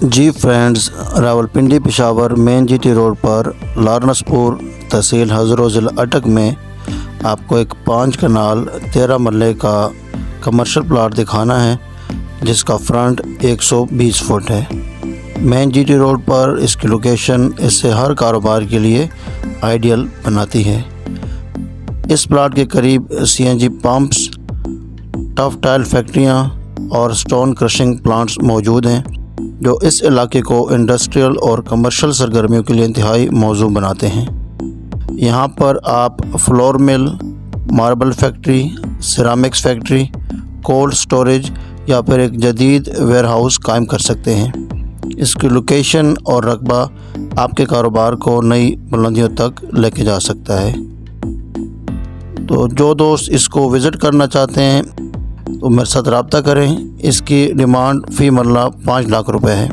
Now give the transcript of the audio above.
جی friends, Rawalpindi Peshawar مین جی T road پر Lawrence پور تحصیل ہزرو ضلع اٹک میں آپ کو ایک 5 کنال 13 مرلے کا کمرشل پلاٹ دکھانا ہے، جس کا فرنٹ 120 فٹ ہے۔ مین جی ٹی روڈ پر اس کی لوکیشن اس سے ہر کاروبار کے لیے آئیڈیل بناتی ہے۔ اس پلاٹ کے قریب CNG پمپس، ٹف ٹائل فیکٹریاں اور سٹون کرشنگ پلانٹس موجود ہیں، جو اس علاقے کو انڈسٹریل اور کمرشل سرگرمیوں کے لیے انتہائی موزوں بناتے ہیں۔ یہاں پر آپ flour mill, marble factory, ceramics factory, cold storage یا پھر ایک جدید ویئر ہاؤس قائم کر سکتے ہیں۔ اس کی لوکیشن اور رقبہ آپ کے کاروبار کو نئی بلندیوں تک لے کے جا سکتا ہے۔ تو جو دوست اس کو وزٹ کرنا چاہتے ہیں تو میرے ساتھ رابطہ کریں۔ اس کی ڈیمانڈ فی مرلہ 5 لاکھ روپے ہے۔